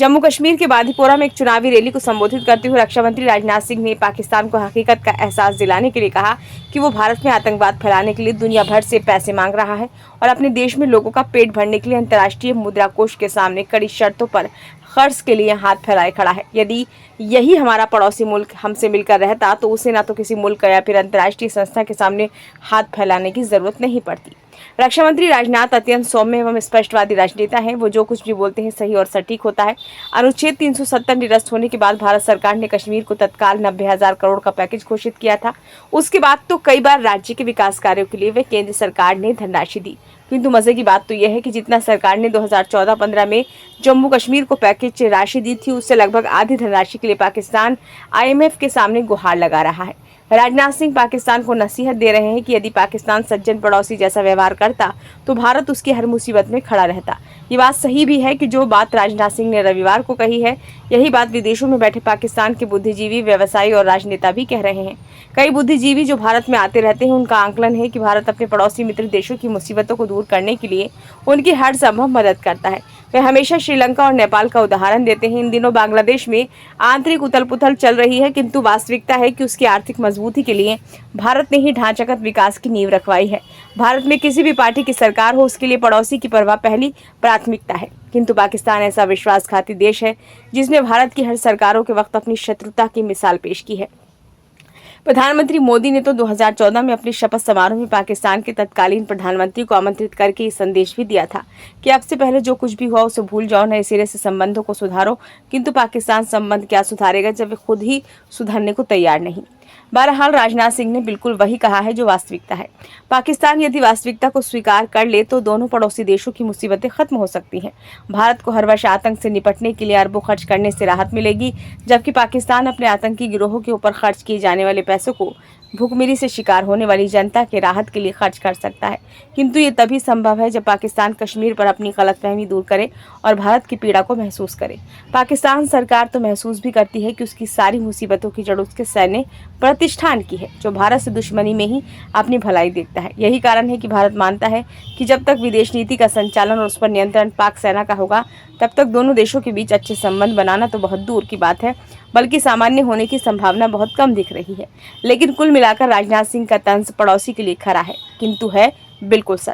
जम्मू कश्मीर के बांदीपोरा में एक चुनावी रैली को संबोधित करते हुए रक्षा मंत्री राजनाथ सिंह ने पाकिस्तान को हकीकत का एहसास दिलाने के लिए कहा कि वो भारत में आतंकवाद फैलाने के लिए दुनिया भर से पैसे मांग रहा है और अपने देश में लोगों का पेट भरने के लिए अंतर्राष्ट्रीय मुद्रा कोष के सामने कड़ी शर्तों पर खर्च के लिए हाथ फैलाए खड़ा है। यदि यही हमारा पड़ोसी मुल्क हमसे मिलकर रहता तो उसे ना तो किसी मुल्क या फिर अंतर्राष्ट्रीय संस्था के सामने हाथ फैलाने की जरूरत नहीं पड़ती। रक्षा मंत्री राजनाथ अत्यंत सौम्य एवं स्पष्टवादी राजनेता हैं। वो जो कुछ भी बोलते हैं सही और सटीक होता है। अनुच्छेद 370 निरस्त होने के बाद भारत सरकार ने कश्मीर को तत्काल 90,000 करोड़ का पैकेज घोषित किया था। उसके बाद तो कई बार राज्य के विकास कार्यों के लिए वे केंद्र सरकार ने धनराशि दी। किंतु मजे की बात तो यह है कि जितना सरकार ने 2014-15 में जम्मू कश्मीर को पैकेज राशि दी थी, उससे लगभग आधी धनराशि के लिए पाकिस्तान IMF के सामने गुहार लगा रहा है। राजनाथ सिंह पाकिस्तान को नसीहत दे रहे हैं कि यदि पाकिस्तान सज्जन पड़ोसी जैसा व्यवहार करता तो भारत उसकी हर मुसीबत में खड़ा रहता। ये बात सही भी है कि जो बात राजनाथ सिंह ने रविवार को कही है, यही बात विदेशों में बैठे पाकिस्तान के बुद्धिजीवी, व्यवसायी और राजनेता भी कह रहे हैं। कई बुद्धिजीवी जो भारत में आते रहते हैं, उनका आंकलन है कि भारत अपने पड़ोसी मित्र देशों की मुसीबतों को दूर करने के लिए उनकी हर संभव मदद करता है। वे हमेशा श्रीलंका और नेपाल का उदाहरण देते हैं। इन दिनों बांग्लादेश में आंतरिक उथल पुथल चल रही है, किंतु वास्तविकता है कि उसकी आर्थिक मजबूती के लिए भारत ने ही ढांचागत विकास की नींव रखवाई है। भारत में किसी भी पार्टी की सरकार हो, उसके लिए पड़ोसी की परवाह पहली प्राथमिकता है। किंतु पाकिस्तान ऐसा विश्वासघाती देश है जिसने भारत की हर सरकारों के वक्त अपनी शत्रुता की मिसाल पेश की है। प्रधानमंत्री मोदी ने तो 2014 में अपने शपथ समारोह में पाकिस्तान के तत्कालीन प्रधानमंत्री को आमंत्रित करके ये संदेश भी दिया था कि अब से पहले जो कुछ भी हुआ उसे भूल जाओ, नए सिरे से संबंधों को सुधारो। किंतु पाकिस्तान संबंध क्या सुधारेगा जब वे खुद ही सुधरने को तैयार नहीं। बहरहाल राजनाथ सिंह ने बिल्कुल वही कहा है जो वास्तविकता है। पाकिस्तान यदि वास्तविकता को स्वीकार कर ले तो दोनों पड़ोसी देशों की मुसीबतें खत्म हो सकती हैं। भारत को हर वर्ष आतंक से निपटने के लिए अरबों खर्च करने से राहत मिलेगी, जबकि पाकिस्तान अपने आतंकी गिरोहों के ऊपर खर्च किए जाने वाले पैसों को भूखमरी से शिकार होने वाली जनता के राहत के लिए खर्च कर सकता है। किंतु ये तभी संभव है जब पाकिस्तान कश्मीर पर अपनी गलतफहमी दूर करे और भारत की पीड़ा को महसूस करे। पाकिस्तान सरकार तो महसूस भी करती है कि उसकी सारी मुसीबतों की जड़ उसके सैन्य प्रतिष्ठान की है, जो भारत से दुश्मनी में ही अपनी भलाई देखता है। यही कारण है कि भारत मानता है कि जब तक विदेश नीति का संचालन और उस पर नियंत्रण पाक सेना का होगा, तब तक दोनों देशों के बीच अच्छे संबंध बनाना तो बहुत दूर की बात है, बल्कि सामान्य होने की संभावना बहुत कम दिख रही है। लेकिन कुल मिलाकर राजनाथ सिंह का तंज पड़ोसी के लिए खरा है, किंतु है बिल्कुल सच।